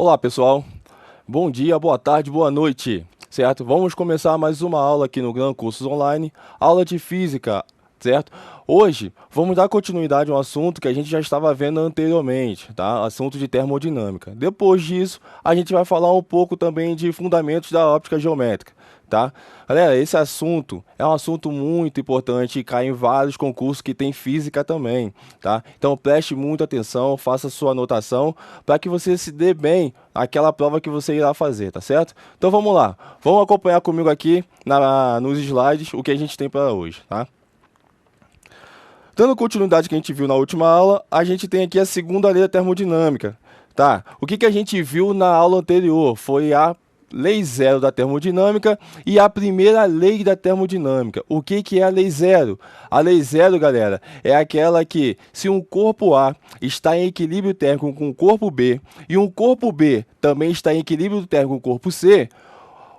Olá pessoal, bom dia, boa tarde, boa noite, certo? Vamos começar mais uma aula aqui no Gran Cursos Online, aula de Física, certo? Hoje vamos dar continuidade a um assunto que a gente já estava vendo anteriormente, tá? Assunto de termodinâmica. Depois disso, a gente vai falar um pouco também de fundamentos da óptica geométrica, tá? Galera, esse assunto é um assunto muito importante e cai em vários concursos que tem física também, tá? Então preste muita atenção, faça sua anotação para que você se dê bem àquela prova que você irá fazer, tá certo? Então vamos lá, vamos acompanhar comigo aqui nos slides o que a gente tem para hoje, tá? Dando continuidade que a gente viu na última aula, a gente tem aqui a segunda lei da termodinâmica, tá? O que a gente viu na aula anterior foi a lei zero da termodinâmica e a primeira lei da termodinâmica. O que é a lei zero? A lei zero, galera, é aquela que se um corpo A está em equilíbrio térmico com o corpo B e um corpo B também está em equilíbrio térmico com o corpo C,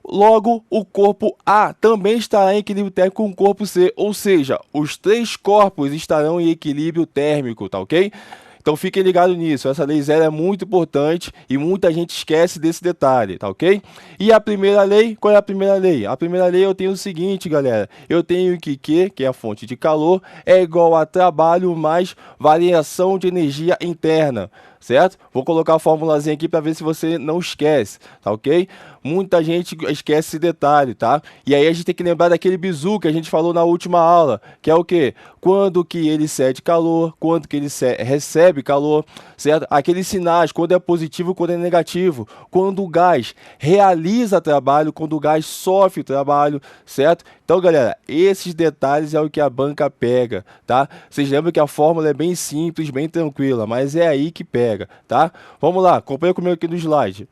logo, o corpo A também estará em equilíbrio térmico com o corpo C, ou seja, os três corpos estarão em equilíbrio térmico, tá ok? Então fiquem ligados nisso, essa lei zero é muito importante e muita gente esquece desse detalhe, tá ok? E a primeira lei, qual é a primeira lei? A primeira lei eu tenho o seguinte, galera, eu tenho que Q, que é a fonte de calor, é igual a trabalho mais variação de energia interna, certo? Vou colocar a formulazinha aqui para ver se você não esquece, tá ok? Muita gente esquece esse detalhe, tá? E aí a gente tem que lembrar daquele bizu que a gente falou na última aula, que é o quê? Quando que ele cede calor, quando que ele recebe calor, certo? Aqueles sinais, quando é positivo, quando é negativo, quando o gás realiza trabalho, quando o gás sofre trabalho, certo? Então, galera, esses detalhes é o que a banca pega, tá? Vocês lembram que a fórmula é bem simples, bem tranquila, mas é aí que pega, tá? Vamos lá, acompanha comigo aqui no slide.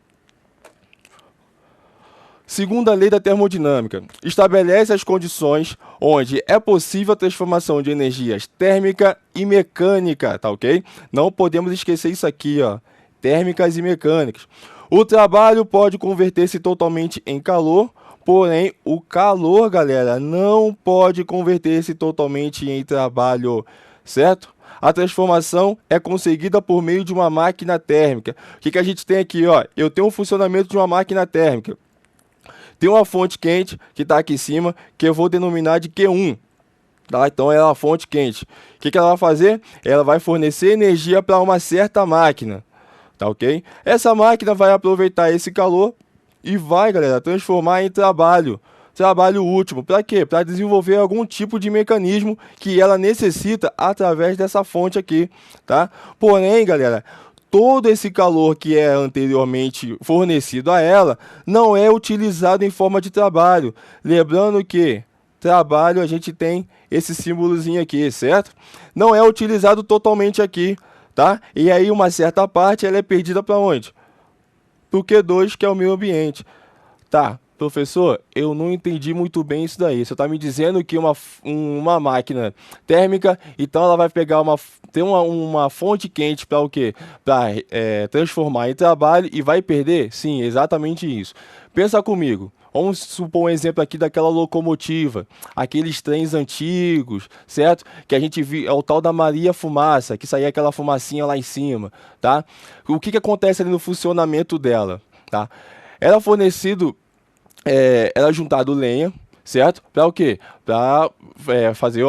Segunda lei da termodinâmica, estabelece as condições onde é possível a transformação de energias térmica e mecânica, tá ok? Não podemos esquecer isso aqui, ó, térmicas e mecânicas. O trabalho pode converter-se totalmente em calor, porém o calor, galera, não pode converter-se totalmente em trabalho, certo? A transformação é conseguida por meio de uma máquina térmica. O que a gente tem aqui, ó? Eu tenho um funcionamento de uma máquina térmica. Tem uma fonte quente que está aqui em cima, que eu vou denominar de Q1. Tá? Então ela é uma fonte quente. O que ela vai fazer? Ela vai fornecer energia para uma certa máquina. Tá ok? Essa máquina vai aproveitar esse calor e vai, galera, transformar em trabalho. Trabalho útil. Para quê? Para desenvolver algum tipo de mecanismo que ela necessita através dessa fonte aqui. Tá? Porém, galera, todo esse calor que é anteriormente fornecido a ela não é utilizado em forma de trabalho. Lembrando que trabalho a gente tem esse símbolozinho aqui, certo? Não é utilizado totalmente aqui, tá? E aí uma certa parte ela é perdida para onde? Para o Q2, que é o meio ambiente. Tá, professor, eu não entendi muito bem isso daí. Você está me dizendo que uma máquina térmica, então ela vai pegar ter uma fonte quente para o quê? Para transformar em trabalho e vai perder? Sim, exatamente isso. Pensa comigo. Vamos supor um exemplo aqui daquela locomotiva, aqueles trens antigos, certo? Que a gente viu, é o tal da Maria Fumaça, que saía aquela fumacinha lá em cima, tá? O que acontece ali no funcionamento dela, tá? Era fornecido, era juntado lenha, certo? Para o quê? Para fazer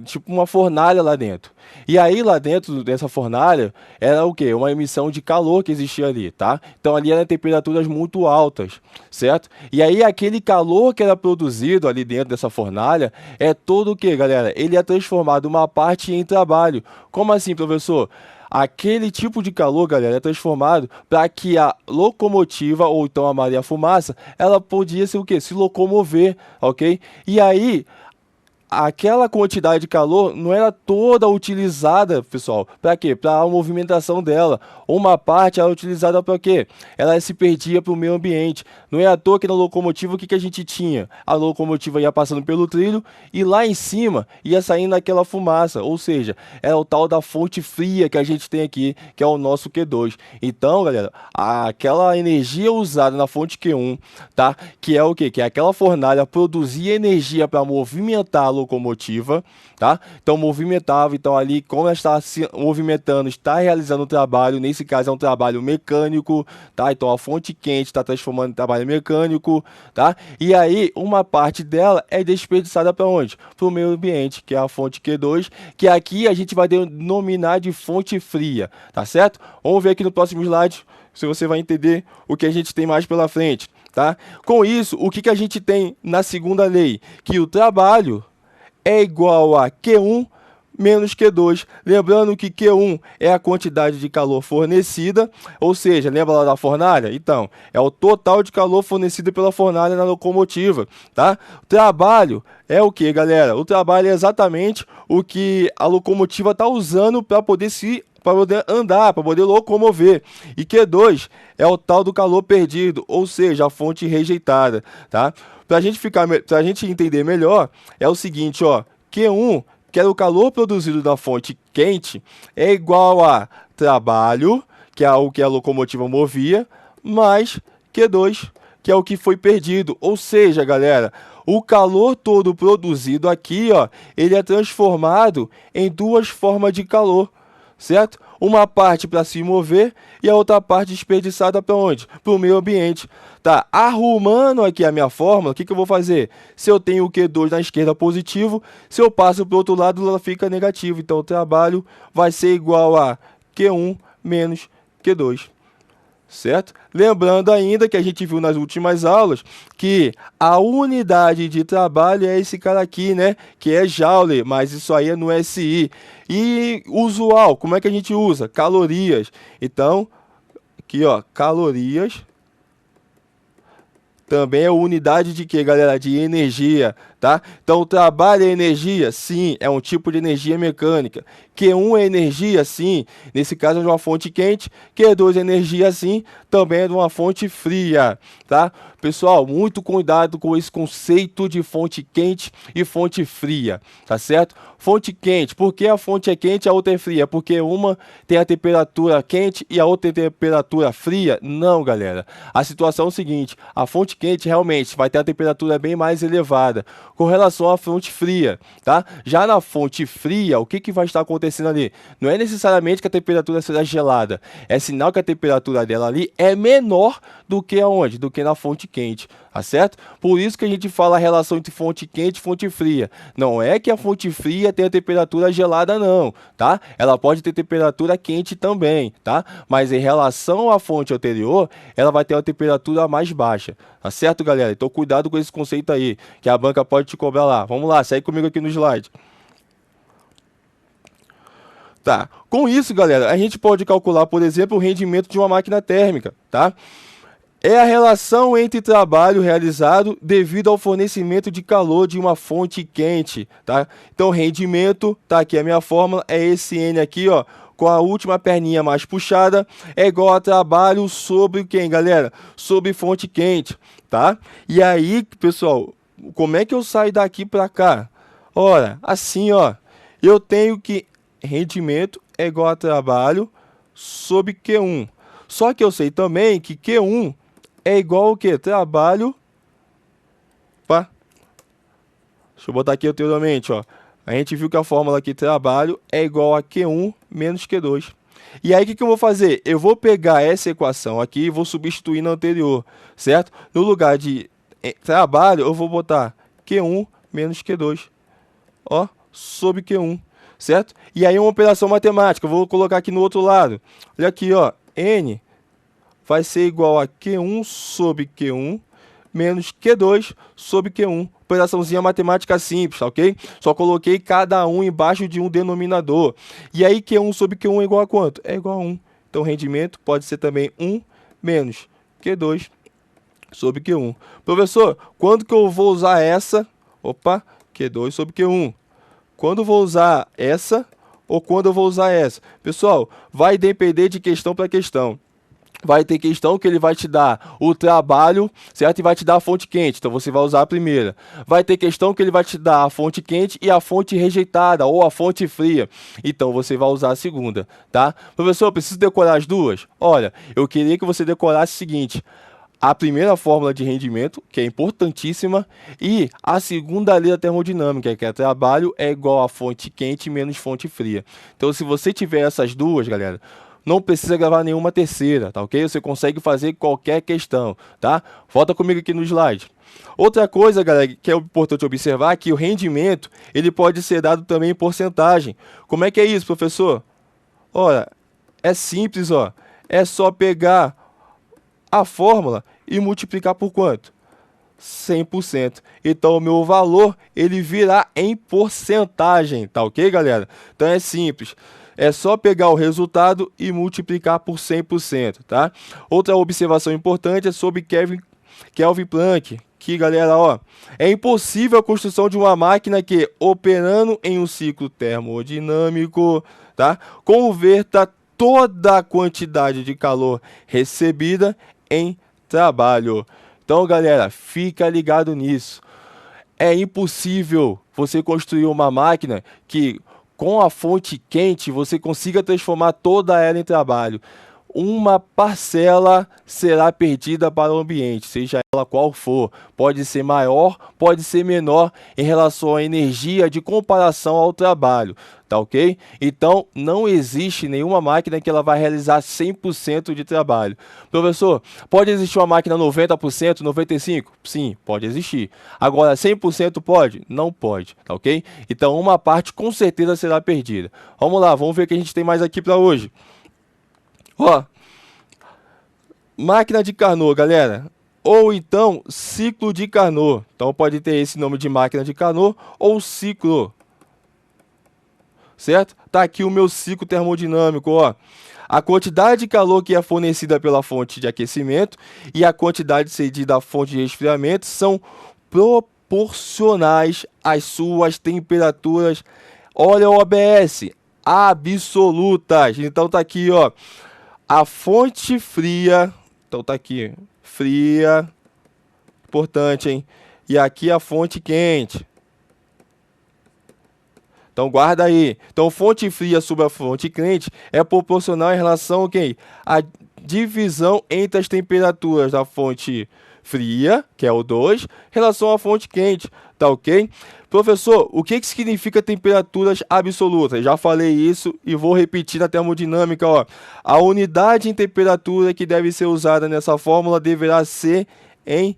tipo uma fornalha lá dentro. E aí lá dentro dessa fornalha era o quê? Uma emissão de calor que existia ali, tá? Então ali eram temperaturas muito altas, certo? E aí aquele calor que era produzido ali dentro dessa fornalha é todo o quê, galera? Ele é transformado uma parte em trabalho. Como assim, professor? Aquele tipo de calor, galera, é transformado para que a locomotiva, ou então a Maria Fumaça, ela podia ser o quê? Se locomover, ok? E aí, aquela quantidade de calor não era toda utilizada, pessoal. Para quê? Para a movimentação dela. Uma parte era utilizada para quê? Ela se perdia para o meio ambiente. Não é à toa que na locomotiva o que a gente tinha? A locomotiva ia passando pelo trilho e lá em cima ia saindo aquela fumaça. Ou seja, é o tal da fonte fria que a gente tem aqui, que é o nosso Q2. Então, galera, aquela energia usada na fonte Q1, tá? Que é o quê? Que é aquela fornalha produzia energia para movimentar a locomotiva, tá? Então movimentava, então ali como ela está se movimentando, está realizando um trabalho, nesse caso é um trabalho mecânico, tá? Então a fonte quente está transformando em trabalho mecânico, tá? E aí uma parte dela é desperdiçada para onde? Para o meio ambiente, que é a fonte Q2, que aqui a gente vai denominar de fonte fria, tá certo? Vamos ver aqui no próximo slide, se você vai entender o que a gente tem mais pela frente. Tá? Com isso, o que a gente tem na segunda lei? Que o trabalho é igual a Q1 menos Q2. Lembrando que Q1 é a quantidade de calor fornecida, ou seja, lembra lá da fornalha? Então, é o total de calor fornecido pela fornalha na locomotiva. Tá? O trabalho é o que, galera? O trabalho é exatamente o que a locomotiva está usando para poder andar, para poder locomover. E Q2 é o tal do calor perdido, ou seja, a fonte rejeitada, tá? Para a gente entender melhor, é o seguinte, ó, Q1, que é o calor produzido da fonte quente, é igual a trabalho, que é o que a locomotiva movia, mais Q2, que é o que foi perdido. Ou seja, galera, o calor todo produzido aqui, ó, ele é transformado em duas formas de calor, certo? Uma parte para se mover e a outra parte desperdiçada para onde? Para o meio ambiente. Tá, arrumando aqui a minha fórmula, o que eu vou fazer? Se eu tenho o Q2 na esquerda positivo, se eu passo para o outro lado, ela fica negativo. Então o trabalho vai ser igual a Q1 menos Q2. Certo? Lembrando ainda que a gente viu nas últimas aulas que a unidade de trabalho é esse cara aqui, né? Que é Joule, mas isso aí é no SI. E usual, como é que a gente usa? Calorias. Então, aqui ó, calorias também é unidade de quê, galera? De energia, tá? Então, o trabalho é energia? Sim, é um tipo de energia mecânica. Q1 é energia? Sim, nesse caso é de uma fonte quente. Q2 é energia? Sim, também é de uma fonte fria, tá? Pessoal, muito cuidado com esse conceito de fonte quente e fonte fria, tá certo? Fonte quente, por que a fonte é quente e a outra é fria? Porque uma tem a temperatura quente e a outra tem a temperatura fria? Não, galera. A situação é o seguinte, a fonte quente realmente vai ter a temperatura bem mais elevada com relação à fonte fria, tá? Já na fonte fria, o que vai estar acontecendo ali? Não é necessariamente que a temperatura seja gelada, é sinal que a temperatura dela ali é menor do que aonde? Do que na fonte quente, tá certo? Por isso que a gente fala a relação entre fonte quente e fonte fria. Não é que a fonte fria tenha temperatura gelada não, tá? Ela pode ter temperatura quente também, tá? Mas em relação à fonte anterior, ela vai ter uma temperatura mais baixa, tá certo, galera? Então cuidado com esse conceito aí, que a banca pode te cobrar lá. Vamos lá, segue comigo aqui no slide. Tá, com isso, galera, a gente pode calcular, por exemplo, o rendimento de uma máquina térmica, tá? É a relação entre trabalho realizado devido ao fornecimento de calor de uma fonte quente, tá? Então, rendimento, tá aqui a minha fórmula, é esse N aqui, ó, com a última perninha mais puxada, é igual a trabalho sobre quem, galera? Sobre fonte quente, tá? E aí, pessoal, como é que eu saio daqui para cá? Ora, assim, ó, eu tenho que rendimento é igual a trabalho sobre Q1. Só que eu sei também que Q1 é igual ao que? Trabalho. Opa. Deixa eu botar aqui anteriormente, ó. A gente viu que a fórmula aqui, trabalho, é igual a Q1 menos Q2. E aí, o que eu vou fazer? Eu vou pegar essa equação aqui e vou substituir na anterior, certo? No lugar de trabalho, eu vou botar Q1 menos Q2. Ó, sobre Q1, certo? E aí, uma operação matemática. Eu vou colocar aqui no outro lado. Olha aqui, ó. N vai ser igual a Q1 sobre Q1 menos Q2 sobre Q1. Operaçãozinha matemática simples, tá ok? Só coloquei cada um embaixo de um denominador. E aí Q1 sobre Q1 é igual a quanto? É igual a 1. Então o rendimento pode ser também 1 menos Q2 sobre Q1. Professor, quando que eu vou usar essa? Opa, Q2 sobre Q1. Quando eu vou usar essa ou quando eu vou usar essa? Pessoal, vai depender de questão para questão. Vai ter questão que ele vai te dar o trabalho, certo? E vai te dar a fonte quente, então você vai usar a primeira. Vai ter questão que ele vai te dar a fonte quente e a fonte rejeitada, ou a fonte fria. Então você vai usar a segunda, tá? Professor, eu preciso decorar as duas? Olha, eu queria que você decorasse o seguinte. a primeira fórmula de rendimento, que é importantíssima, e a segunda lei da termodinâmica, que é trabalho é igual a fonte quente menos fonte fria. Então, se você tiver essas duas, galera, não precisa gravar nenhuma terceira, tá ok? Você consegue fazer qualquer questão, tá? Volta comigo aqui no slide. Outra coisa, galera, que é importante observar é que o rendimento, ele pode ser dado também em porcentagem. Como é que é isso, professor? Ora, é simples, ó. É só pegar a fórmula e multiplicar por quanto? 100%. Então, o meu valor, ele virá em porcentagem, tá ok, galera? Então, é simples. É só pegar o resultado e multiplicar por 100%, tá? Outra observação importante é sobre Kelvin Planck, que, galera, ó, é impossível a construção de uma máquina que, operando em um ciclo termodinâmico, tá, converta toda a quantidade de calor recebida em trabalho. Então, galera, fica ligado nisso. É impossível você construir uma máquina que, com a fonte quente, você consiga transformar toda ela em trabalho. Uma parcela será perdida para o ambiente, seja ela qual for. Pode ser maior, pode ser menor em relação à energia de comparação ao trabalho, tá ok? Então, não existe nenhuma máquina que ela vai realizar 100% de trabalho. Professor, pode existir uma máquina 90%, 95%? Sim, pode existir. Agora, 100% pode? Não pode, tá ok? Então, uma parte com certeza será perdida. Vamos lá, vamos ver o que a gente tem mais aqui para hoje. Ó, máquina de Carnot, galera, ou então ciclo de Carnot. Então pode ter esse nome de máquina de Carnot ou ciclo, certo? Tá aqui o meu ciclo termodinâmico, ó. A quantidade de calor que é fornecida pela fonte de aquecimento e a quantidade cedida à fonte de resfriamento são proporcionais às suas temperaturas. Olha o OBS, absolutas. Então tá aqui, ó. A fonte fria, então tá aqui, fria, importante, hein? E aqui a fonte quente. Então guarda aí. Então fonte fria sobre a fonte quente é proporcional em relação a quem? A divisão entre as temperaturas da fonte fria, que é o 2, em relação à fonte quente, tá ok? Professor, o que significa temperaturas absolutas? Já falei isso e vou repetir na termodinâmica, ó. A unidade em temperatura que deve ser usada nessa fórmula deverá ser em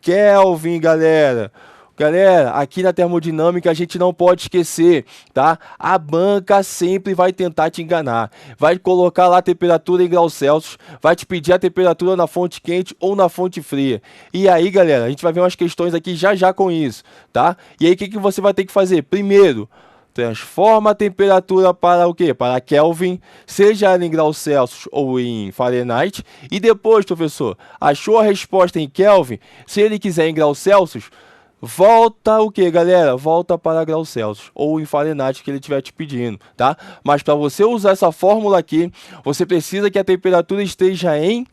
Kelvin, galera. Galera, aqui na termodinâmica a gente não pode esquecer, tá? A banca sempre vai tentar te enganar. Vai colocar lá a temperatura em graus Celsius, vai te pedir a temperatura na fonte quente ou na fonte fria. E aí, galera, a gente vai ver umas questões aqui já com isso, tá? E aí, o que você vai ter que fazer? Primeiro, transforma a temperatura para o quê? Para Kelvin, seja ela em graus Celsius ou em Fahrenheit. E depois, professor, achou a resposta em Kelvin? Se ele quiser em graus Celsius, volta o que, galera? Volta para graus Celsius ou em Fahrenheit que ele estiver te pedindo, tá? Mas para você usar essa fórmula aqui, você precisa que a temperatura esteja em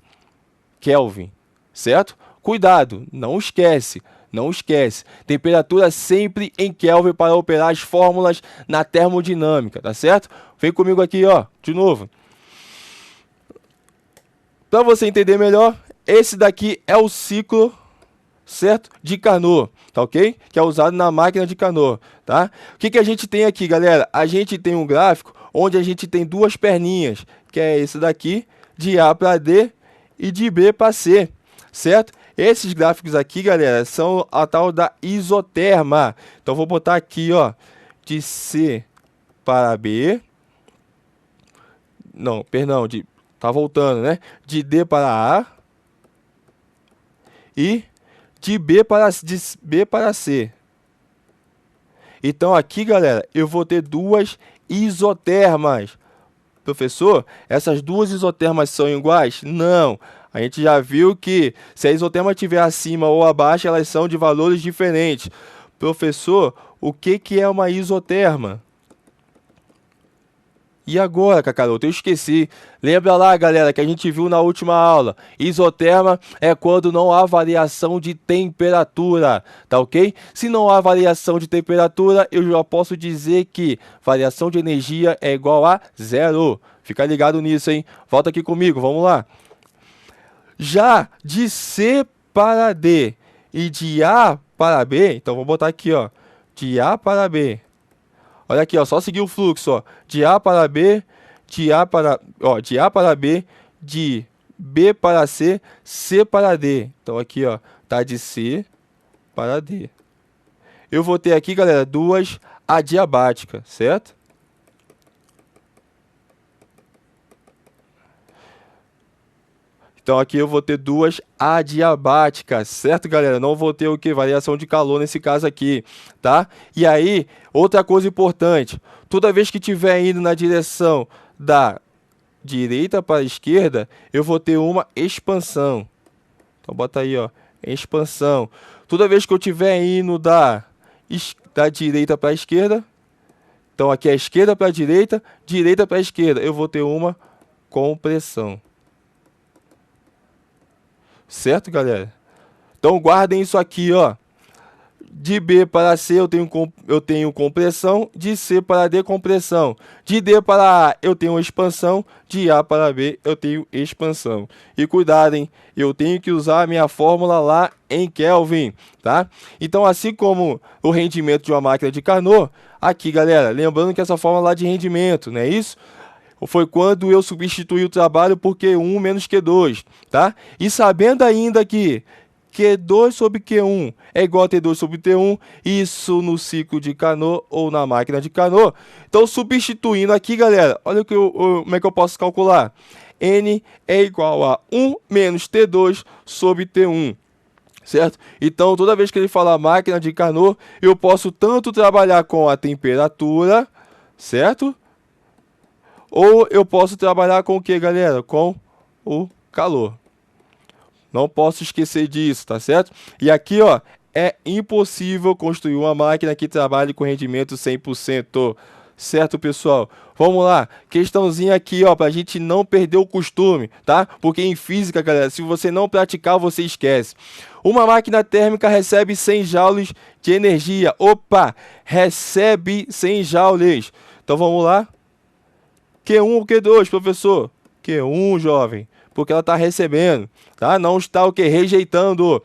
Kelvin, certo? Cuidado, não esquece. Não esquece, temperatura sempre em Kelvin para operar as fórmulas na termodinâmica, tá certo? Vem comigo aqui, ó, de novo. Para você entender melhor, esse daqui é o ciclo, certo? De Carnot, tá ok? Que é usado na máquina de Carnot, tá? O que a gente tem aqui, galera? A gente tem um gráfico onde a gente tem duas perninhas, que é esse daqui, de A para D e de B para C, certo? Esses gráficos aqui, galera, são a tal da isoterma. Então, vou botar aqui, ó, de C para B. Não, perdão, tá voltando, né? De D para A. E de B para C. Então, aqui, galera, eu vou ter duas isotermas. Professor, essas duas isotermas são iguais? Não. A gente já viu que se a isoterma estiver acima ou abaixo, elas são de valores diferentes. Professor, o que é uma isoterma? E agora, Kakaroto? Eu esqueci. Lembra lá, galera, que a gente viu na última aula. Isoterma é quando não há variação de temperatura, tá ok? Se não há variação de temperatura, eu já posso dizer que variação de energia é igual a zero. Fica ligado nisso, hein? Volta aqui comigo, vamos lá. Já de C para D e de A para B, então vou botar aqui, ó, de A para B. Olha aqui, ó, só seguir o fluxo, ó, de A para B, de A para, ó, de A para B, de B para C, C para D. Então aqui, ó, tá de C para D. Eu vou ter aqui, galera, duas adiabáticas, certo? Então aqui eu vou ter duas adiabáticas, certo, galera? Não vou ter o que? Variação de calor nesse caso aqui, tá? E aí, outra coisa importante, toda vez que estiver indo na direção da direita para a esquerda, eu vou ter uma expansão. Então bota aí, ó, expansão. Toda vez que eu estiver indo da direita para a esquerda, então aqui é esquerda para a direita, direita para a esquerda, eu vou ter uma compressão. Certo, galera? Então guardem isso aqui, ó. De B para C eu tenho compressão, de C para D compressão, de D para A eu tenho expansão, de A para B eu tenho expansão. E cuidado, hein? Eu tenho que usar a minha fórmula lá em Kelvin, tá? Então assim como o rendimento de uma máquina de Carnot, aqui, galera, lembrando que essa fórmula lá de rendimento, não é isso? Foi quando eu substituí o trabalho por Q1 menos Q2, tá? E sabendo ainda que Q2 sobre Q1 é igual a T2 sobre T1, isso no ciclo de Carnot ou na máquina de Carnot. Então, substituindo aqui, galera, olha como é que eu posso calcular. N é igual a 1 menos T2 sobre T1. Certo? Então, toda vez que ele falar máquina de Carnot, eu posso tanto trabalhar com a temperatura, certo? Ou eu posso trabalhar com o que, galera? Com o calor. Não posso esquecer disso, tá certo? E aqui, ó, é impossível construir uma máquina que trabalhe com rendimento 100%. Certo, pessoal? Vamos lá. Questãozinha aqui, ó, pra gente não perder o costume, tá? Porque em física, galera, se você não praticar, você esquece. Uma máquina térmica recebe 100 joules de energia. Opa! Recebe 100 joules. Então, vamos lá. Q1 ou Q2, professor? Q1, jovem, porque ela está recebendo, tá? Não está o que? Rejeitando.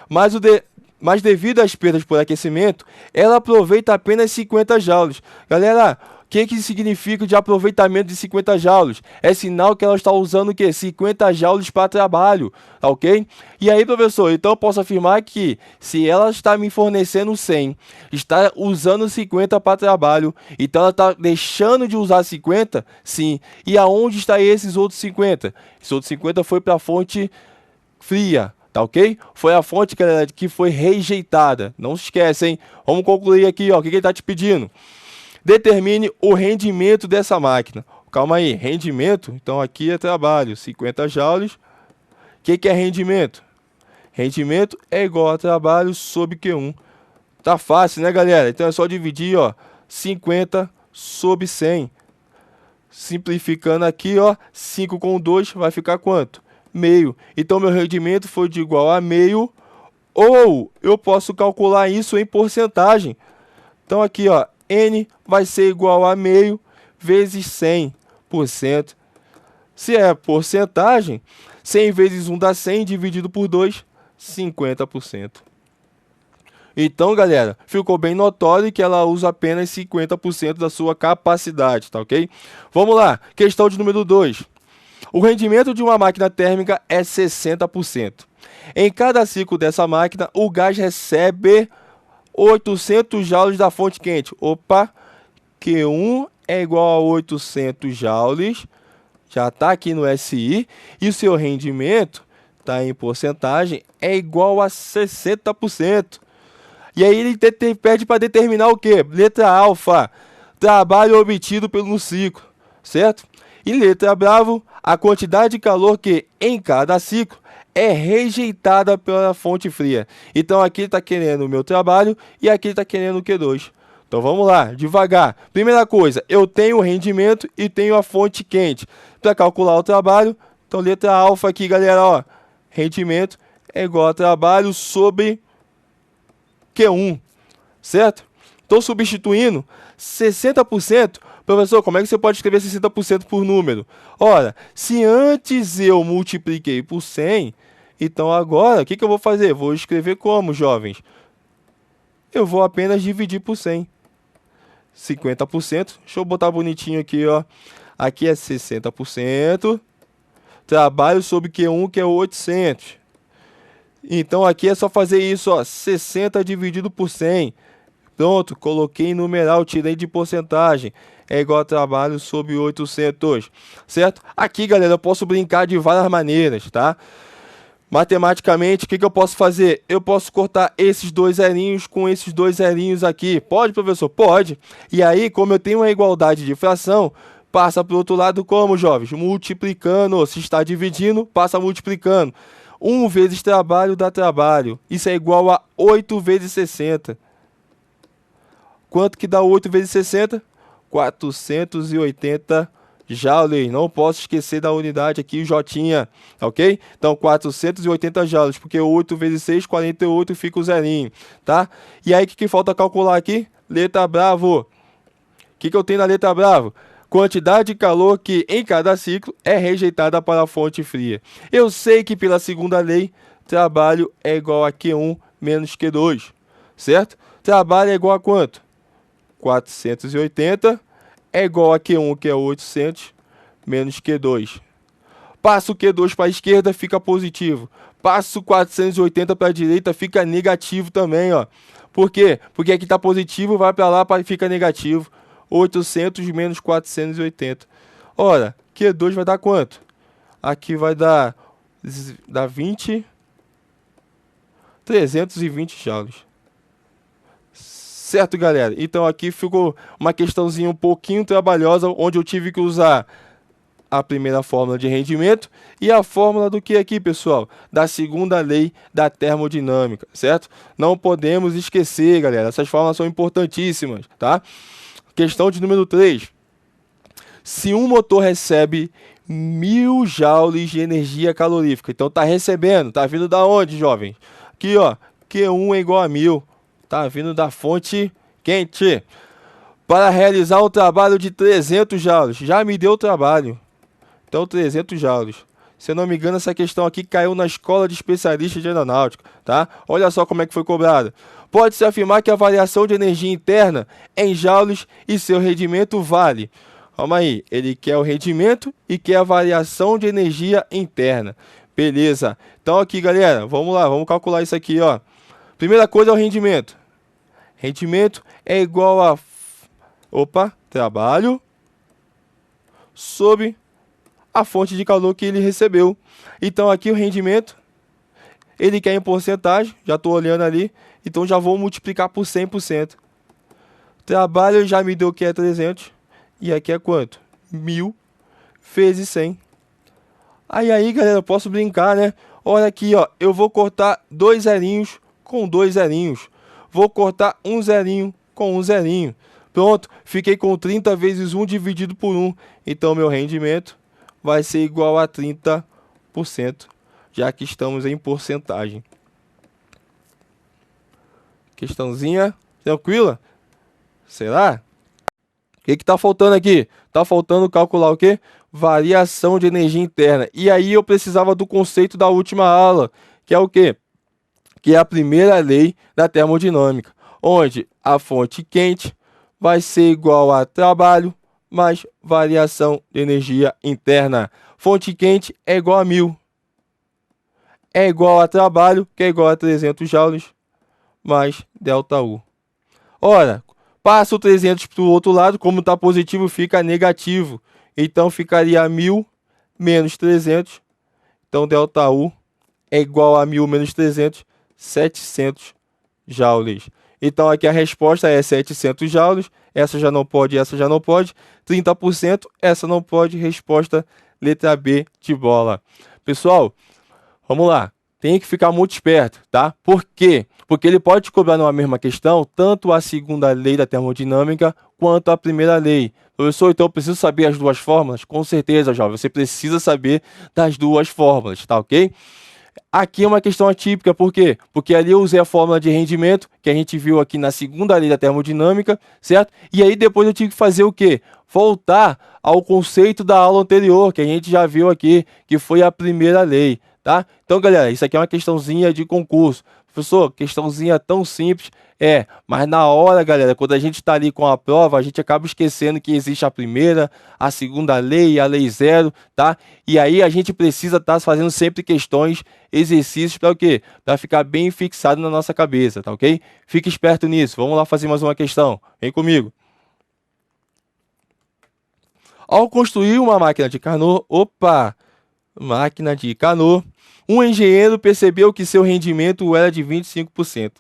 Mas devido às perdas por aquecimento, ela aproveita apenas 50 joules. Galera, o que significa de aproveitamento de 50 joules? É sinal que ela está usando o que? 50 joules para trabalho, tá ok? E aí, professor, então eu posso afirmar que se ela está me fornecendo 100, está usando 50 para trabalho, então ela está deixando de usar 50? Sim. E aonde está esses outros 50? Esses outros 50 foi para a fonte fria. Tá ok? Foi a fonte, galera, que foi rejeitada. Não se esquece, hein? Vamos concluir aqui, ó. O que ele está te pedindo? Determine o rendimento dessa máquina. Calma aí, rendimento? Então aqui é trabalho, 50 joules. O que é rendimento? Rendimento é igual a trabalho sobre Q1. Tá fácil, né, galera? Então é só dividir, ó, 50 sobre 100. Simplificando aqui, ó, 5 com 2 vai ficar quanto? Meio. Então meu rendimento foi de igual a meio, ou eu posso calcular isso em porcentagem. Então aqui, ó, N vai ser igual a meio vezes 100%. Se é porcentagem, 100 vezes 1 dá 100, dividido por 2, 50%. Então, galera, ficou bem notório que ela usa apenas 50% da sua capacidade, tá ok? Vamos lá, questão de número 2. O rendimento de uma máquina térmica é 60%. Em cada ciclo dessa máquina, o gás recebe 800 joules da fonte quente. Opa, Q1 é igual a 800 joules, já está aqui no SI, e o seu rendimento, está em porcentagem, é igual a 60%. E aí ele pede para determinar o quê? Letra alfa, trabalho obtido pelo ciclo, certo? E letra bravo, a quantidade de calor que em cada ciclo é rejeitada pela fonte fria. Então aqui ele está querendo o meu trabalho e aqui ele está querendo o Q2. Então vamos lá, devagar. Primeira coisa, eu tenho o rendimento e tenho a fonte quente. Para calcular o trabalho, então letra alfa aqui, galera, ó, rendimento é igual a trabalho sobre Q1, certo? Estou substituindo 60% Professor, como é que você pode escrever 60% por número? Ora, se antes eu multipliquei por 100, então agora, o que eu vou fazer? Vou escrever como, jovens? Eu vou apenas dividir por 100. 50%. Deixa eu botar bonitinho aqui, ó. Aqui é 60%. Trabalho sobre Q1, que é 800. Então aqui é só fazer isso, ó. 60 dividido por 100. Pronto, coloquei em numeral, tirei de porcentagem. É igual a trabalho sobre 800, certo? Aqui, galera, eu posso brincar de várias maneiras, tá? Matematicamente, o que eu posso fazer? Eu posso cortar esses dois zerinhos com esses dois zerinhos aqui. Pode, professor? Pode. E aí, como eu tenho uma igualdade de fração, passa para o outro lado como, jovens? Multiplicando. Se está dividindo, passa multiplicando. 1 vezes trabalho dá trabalho. Isso é igual a 8 vezes 60. Quanto que dá 8 vezes 60? 480 joules. Não posso esquecer da unidade aqui, o Jotinha, ok? Então, 480 joules, porque 8 vezes 6, 48, fica o zerinho, tá? E aí, o que falta calcular aqui? Letra bravo. O que eu tenho na letra bravo? Quantidade de calor que em cada ciclo é rejeitada para a fonte fria. Eu sei que pela segunda lei, trabalho é igual a Q1 menos Q2, certo? Trabalho é igual a quanto? 480 é igual a Q1, que é 800, menos Q2. Passo o Q2 para a esquerda, fica positivo. Passo 480 para a direita, fica negativo também, ó. Por quê? Porque aqui está positivo, vai para lá, fica negativo. 800 menos 480. Ora, Q2 vai dar quanto? Aqui vai dar 20, 320 joules. Certo, galera? Então aqui ficou uma questãozinha um pouquinho trabalhosa, onde eu tive que usar a primeira fórmula de rendimento e a fórmula do que aqui, pessoal? Da segunda lei da termodinâmica, certo? Não podemos esquecer, galera, essas fórmulas são importantíssimas, tá? Questão de número 3. Se um motor recebe 1000 joules de energia calorífica, então tá recebendo, tá vindo da onde, jovem? Aqui, ó, Q1 é igual a 1000. Tá vindo da fonte quente. Para realizar um trabalho de 300 joules. Já me deu o trabalho. Então, 300 joules. Se eu não me engano, essa questão aqui caiu na escola de especialistas de aeronáutica, tá? Olha só como é que foi cobrada. Pode-se afirmar que a variação de energia interna é em joules e seu rendimento vale. Calma aí. Ele quer o rendimento e quer a variação de energia interna. Beleza. Então, aqui, galera, vamos lá. Vamos calcular isso aqui, ó. Primeira coisa é o rendimento. Rendimento é igual a trabalho sobre a fonte de calor que ele recebeu. Então aqui o rendimento, ele quer em porcentagem, já estou olhando ali, então já vou multiplicar por 100%. Trabalho já me deu que é 300, e aqui é quanto? 1000 vezes 100. Aí, galera, eu posso brincar, né? Olha aqui, ó, eu vou cortar dois zerinhos com dois zerinhos. Vou cortar um zerinho com um zerinho. Pronto, fiquei com 30 vezes 1 dividido por 1. Então, meu rendimento vai ser igual a 30%, já que estamos em porcentagem. Questãozinha tranquila? Será? O que está faltando aqui? Está faltando calcular o quê? Variação de energia interna. E aí eu precisava do conceito da última aula, que é o quê? Que é a primeira lei da termodinâmica, onde a fonte quente vai ser igual a trabalho mais variação de energia interna. Fonte quente é igual a 1000. É igual a trabalho, que é igual a 300 joules, mais ΔU. Ora, passa o 300 para o outro lado, como está positivo, fica negativo. Então, ficaria 1000 menos 300. Então, ΔU é igual a 1000 menos 300, 700 joules. Então, aqui a resposta é 700 joules. Essa já não pode, essa já não pode. 30%, essa não pode. Resposta letra B de bola. Pessoal, vamos lá. Tem que ficar muito esperto, tá? Por quê? Porque ele pode te cobrar numa mesma questão, tanto a segunda lei da termodinâmica, quanto a primeira lei. Professor, então eu preciso saber as duas fórmulas? Com certeza, jovem, você precisa saber das duas fórmulas, tá ok? Aqui é uma questão atípica, por quê? Porque ali eu usei a fórmula de rendimento, que a gente viu aqui na segunda lei da termodinâmica, certo? E aí depois eu tive que fazer o quê? Voltar ao conceito da aula anterior, que a gente já viu aqui, que foi a primeira lei, tá? Então, galera, isso aqui é uma questãozinha de concurso. Professor, questãozinha tão simples, mas na hora, galera, quando a gente está ali com a prova, a gente acaba esquecendo que existe a primeira, a segunda lei, a lei zero, tá? E aí a gente precisa estar fazendo sempre questões, exercícios para o quê? Para ficar bem fixado na nossa cabeça, tá ok? Fique esperto nisso. Vamos lá fazer mais uma questão. Vem comigo. Ao construir uma máquina de Carnot, um engenheiro percebeu que seu rendimento era de 25%.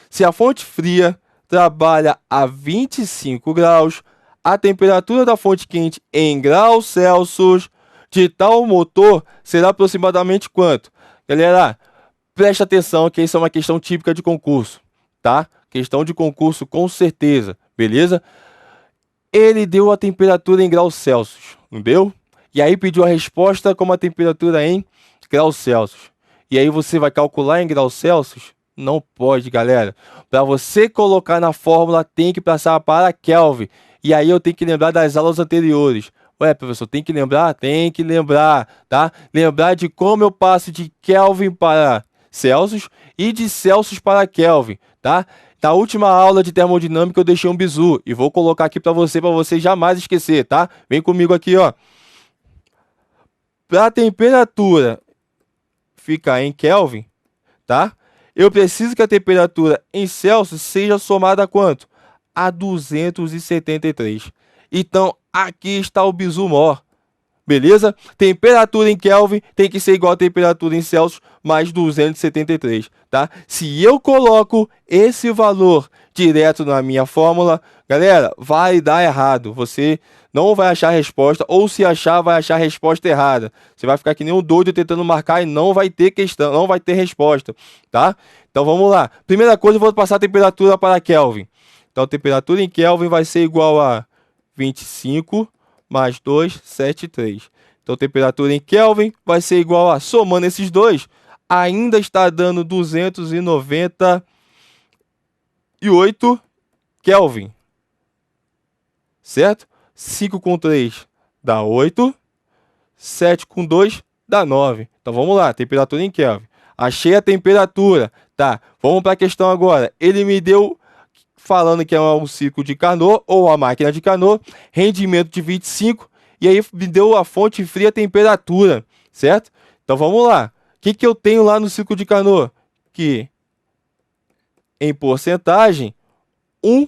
Se a fonte fria trabalha a 25 graus, a temperatura da fonte quente em graus Celsius de tal motor será aproximadamente quanto? Galera, preste atenção que isso é uma questão típica de concurso, tá? Questão de concurso com certeza, beleza? Ele deu a temperatura em graus Celsius, não deu? E aí pediu a resposta como a temperatura em graus Celsius. E aí você vai calcular em graus Celsius? Não pode, galera. Para você colocar na fórmula, tem que passar para Kelvin. E aí eu tenho que lembrar das aulas anteriores. Ué, professor, tem que lembrar? Tem que lembrar, tá? Lembrar de como eu passo de Kelvin para Celsius e de Celsius para Kelvin, tá? Na última aula de termodinâmica eu deixei um bizu e vou colocar aqui para você jamais esquecer, tá? Vem comigo aqui, ó. Para a temperatura ficar em Kelvin, tá? Eu preciso que a temperatura em Celsius seja somada a quanto? A 273. Então, aqui está o bizu mor. Beleza? Temperatura em Kelvin tem que ser igual a temperatura em Celsius mais 273, tá? Se eu coloco esse valor direto na minha fórmula, galera, vai dar errado. Você não vai achar a resposta, ou se achar, vai achar a resposta errada. Você vai ficar que nem um doido tentando marcar e não vai ter questão, não vai ter resposta, tá? Então vamos lá. Primeira coisa, eu vou passar a temperatura para Kelvin. Então a temperatura em Kelvin vai ser igual a 25 mais 273. Então, temperatura em Kelvin vai ser igual a, somando esses dois, ainda está dando 298 Kelvin. Certo? 5 com 3 dá 8. 7 com 2 dá 9. Então, vamos lá, temperatura em Kelvin. Achei a temperatura. Tá, vamos para a questão agora. Ele me deu, falando que é um ciclo de Carnot, ou a máquina de Carnot, rendimento de 25, e aí me deu a fonte fria temperatura, certo? Então vamos lá. O que eu tenho lá no ciclo de Carnot? Que em porcentagem, 1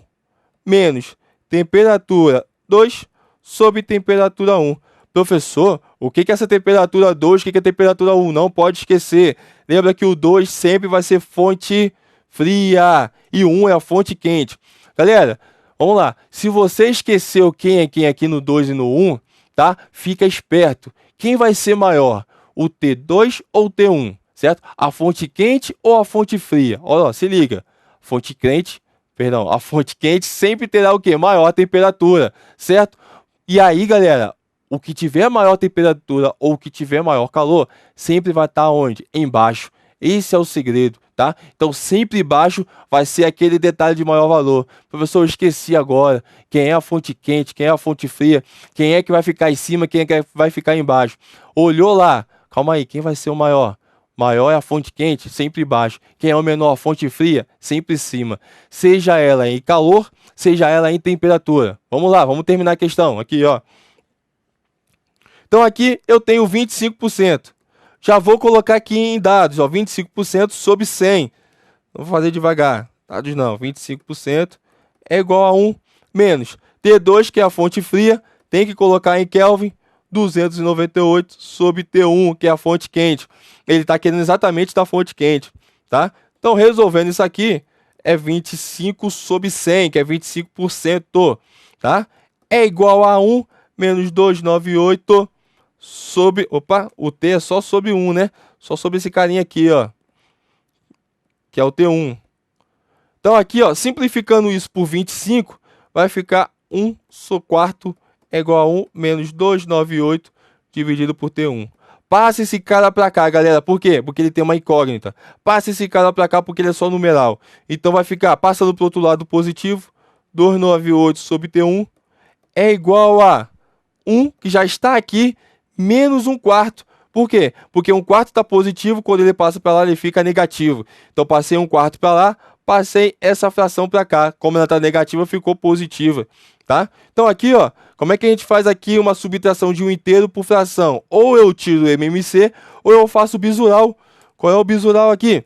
menos temperatura 2 sobre temperatura 1. Professor, o que é essa temperatura 2? O que é a temperatura 1? Não pode esquecer. Lembra que o 2 sempre vai ser fonte fria e 1 é a fonte quente. Galera, vamos lá. Se você esqueceu quem é quem aqui no 2 e no 1, tá? Fica esperto. Quem vai ser maior? O T2 ou o T1? Certo? A fonte quente ou a fonte fria? Olha, se liga. A fonte quente sempre terá o quê? Maior temperatura, certo? E aí, galera, o que tiver maior temperatura ou o que tiver maior calor, sempre vai estar onde? Embaixo. Esse é o segredo, tá? Então, sempre embaixo vai ser aquele detalhe de maior valor. Professor, eu esqueci agora. Quem é a fonte quente, quem é a fonte fria, quem é que vai ficar em cima, quem é que vai ficar embaixo. Olhou lá, calma aí, quem vai ser o maior? Maior é a fonte quente, sempre embaixo. Quem é o menor, a fonte fria, sempre em cima. Seja ela em calor, seja ela em temperatura. Vamos lá, vamos terminar a questão. Aqui, ó. Então, aqui eu tenho 25%. Já vou colocar aqui em dados, ó, 25% sobre 100. Vou fazer devagar. Dados não, 25% é igual a 1 menos T2, que é a fonte fria, tem que colocar em Kelvin, 298 sobre T1, que é a fonte quente. Ele está querendo exatamente da fonte quente, tá? Então, resolvendo isso aqui, é 25 sobre 100, que é 25%, tá? É igual a 1 menos 298 sobre... Opa, o T é só sobre 1, né? Só sobre esse carinha aqui, ó. Que é o T1. Então, aqui, ó, simplificando isso por 25, vai ficar 1 quarto é igual a 1 menos 298 dividido por T1. Passa esse cara para cá, galera. Por quê? Porque ele tem uma incógnita. Passa esse cara para cá porque ele é só numeral. Então vai ficar, passando para o outro lado positivo, 298 sobre T1 é igual a 1, que já está aqui, menos 1/4. Por quê? Porque 1/4 está positivo, quando ele passa para lá ele fica negativo. Então passei 1/4 para lá, passei essa fração para cá. Como ela está negativa, ficou positiva, tá? Então aqui, ó, como é que a gente faz aqui uma subtração de um inteiro por fração? Ou eu tiro o MMC, ou eu faço o bisural. Qual é o bisural aqui?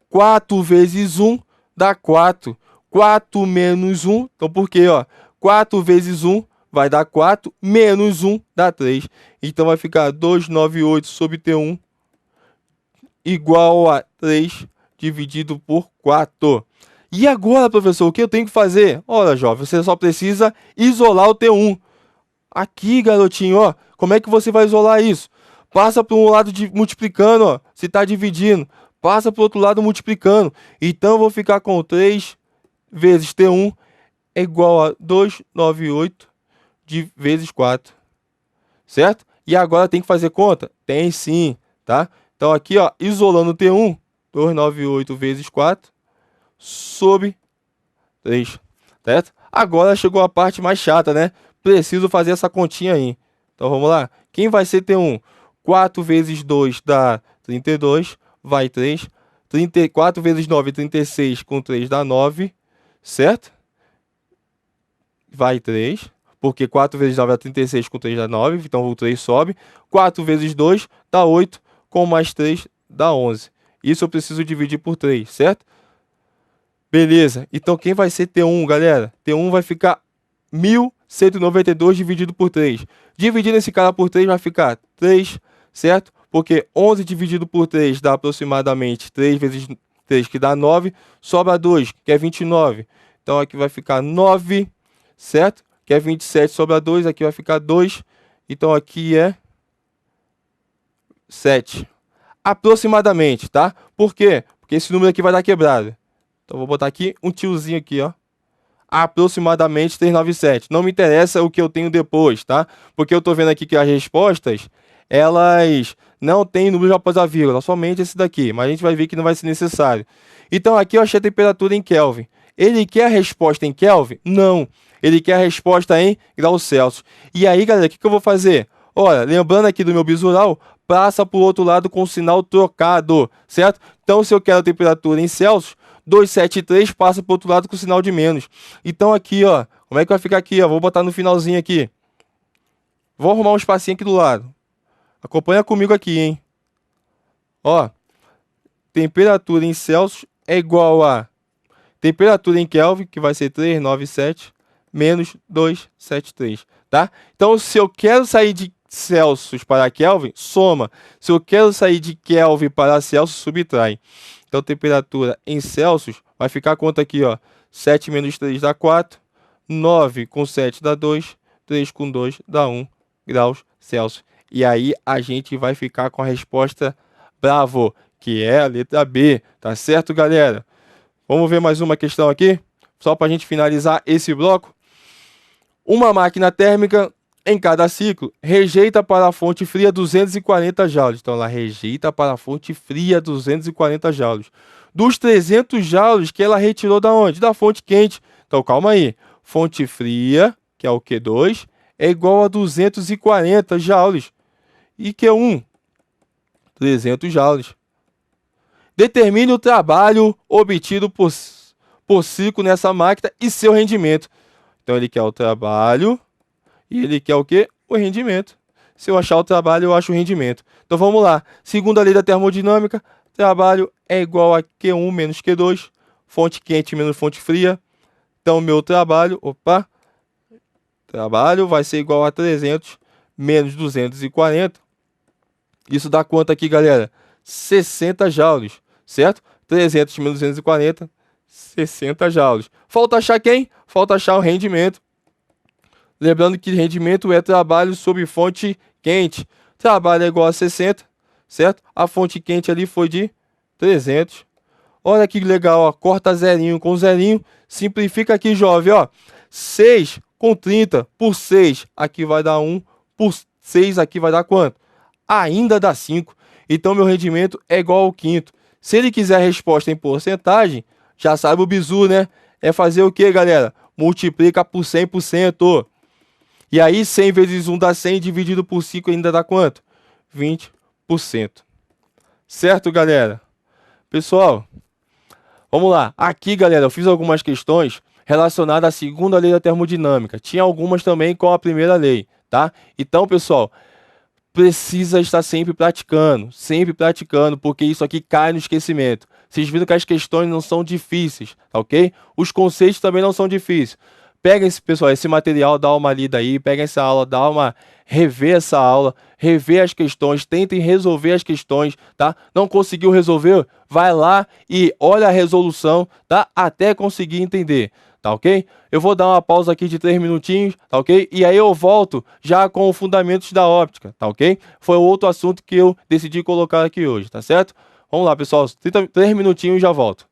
4 vezes 1 dá 4. 4 menos 1, então por quê, ó? 4 vezes 1 vai dar 4, menos 1 dá 3. Então vai ficar 298 sobre T1 igual a 3 dividido por 4. E agora, professor, o que eu tenho que fazer? Olha, jovem, você só precisa isolar o T1. Aqui, garotinho, ó, como é que você vai isolar isso? Passa para um lado multiplicando, ó, se está dividindo. Passa para o outro lado multiplicando. Então eu vou ficar com 3 vezes T1 é igual a 298 vezes 4. Certo? E agora tem que fazer conta? Tem sim, tá? Então aqui, ó, isolando o T1, 298 vezes 4 sobre 3, certo? Agora chegou a parte mais chata, né? Preciso fazer essa continha aí. Então vamos lá. Quem vai ser T1? 4 vezes 2 dá 32, vai 3. 34 vezes 9, 36, com 3 dá 9, certo? Vai 3, porque 4 vezes 9 dá 36, com 3 dá 9, então o 3 sobe. 4 vezes 2 dá 8, com mais 3 dá 11. Isso eu preciso dividir por 3, certo? Beleza, então quem vai ser T1, galera? T1 vai ficar 1.192 dividido por 3. Dividindo esse cara por 3 vai ficar 3, certo? Porque 11 dividido por 3 dá aproximadamente 3 vezes 3, que dá 9. Sobra 2, que é 29. Então aqui vai ficar 9, certo? Que é 27, sobra 2, aqui vai ficar 2. Então aqui é 7. Aproximadamente, tá? Por quê? Porque esse número aqui vai dar quebrado. Então vou botar aqui um tiozinho aqui, ó. Aproximadamente 397. Não me interessa o que eu tenho depois, tá? Porque eu tô vendo aqui que as respostas, elas não têm número após a vírgula, somente esse daqui. Mas a gente vai ver que não vai ser necessário. Então aqui eu achei a temperatura em Kelvin. Ele quer a resposta em Kelvin? Não. Ele quer a resposta em graus Celsius. E aí, galera, o que eu vou fazer? Olha, lembrando aqui do meu bisural, passa para o outro lado com o sinal trocado, certo? Então, se eu quero a temperatura em Celsius, 273 passa para o outro lado com o sinal de menos. Então, aqui, ó, como é que vai ficar aqui? Ó? Vou botar no finalzinho aqui. Vou arrumar um espacinho aqui do lado. Acompanha comigo aqui, hein? Ó, temperatura em Celsius é igual a temperatura em Kelvin, que vai ser 397, menos 273, tá? Então, se eu quero sair de Celsius para Kelvin, soma. Se eu quero sair de Kelvin para Celsius, subtrai. Então, temperatura em Celsius vai ficar quanto aqui, ó? 7 menos 3 dá 4, 9 com 7 dá 2, 3 com 2 dá 1 graus Celsius. E aí a gente vai ficar com a resposta bravo, que é a letra B, tá certo, galera? Vamos ver mais uma questão aqui, só para a gente finalizar esse bloco. Uma máquina térmica em cada ciclo rejeita para a fonte fria 240 joules. Então, ela rejeita para a fonte fria 240 joules. Dos 300 joules que ela retirou da onde? Da fonte quente. Então, calma aí. Fonte fria, que é o Q2, é igual a 240 joules. E Q1, 300 joules. Determine o trabalho obtido por ciclo nessa máquina e seu rendimento. Então, ele quer o trabalho e ele quer o quê? O rendimento. Se eu achar o trabalho, eu acho o rendimento. Então, vamos lá. Segundo a lei da termodinâmica, trabalho é igual a Q1 menos Q2, fonte quente menos fonte fria. Então, meu trabalho, trabalho vai ser igual a 300 menos 240. Isso dá quanto aqui, galera? 60 joules, certo? 300 menos 240, 60 joules. Falta achar quem? Falta achar o rendimento. Lembrando que rendimento é trabalho sob fonte quente. Trabalho é igual a 60, certo? A fonte quente ali foi de 300. Olha que legal, ó. Corta zerinho com zerinho. Simplifica aqui, jovem, ó. 6 com 30 por 6, aqui vai dar 1. Por 6 aqui vai dar quanto? ainda dá 5. Então, meu rendimento é igual ao quinto. Se ele quiser a resposta em porcentagem, já sabe o bizu, né? É fazer o que, galera? Multiplica por 100%. E aí, 100 vezes 1 dá 100, dividido por 5 ainda dá quanto? 20%. Certo, galera? Pessoal, vamos lá. Aqui, galera, eu fiz algumas questões relacionadas à segunda lei da termodinâmica. Tinha algumas também com a primeira lei, tá? Então, pessoal, precisa estar sempre praticando, porque isso aqui cai no esquecimento. Vocês viram que as questões não são difíceis, tá ok? Os conceitos também não são difíceis. Pega esse, pessoal, esse material, dá uma lida aí, pega essa aula, rever essa aula, rever as questões, tentem resolver as questões, tá? Não conseguiu resolver? Vai lá e olha a resolução, tá? Até conseguir entender, tá ok? Eu vou dar uma pausa aqui de 3 minutinhos, tá ok? E aí eu volto já com os fundamentos da óptica, tá ok? Foi outro assunto que eu decidi colocar aqui hoje, tá certo? Vamos lá, pessoal, 3 minutinhos e já volto.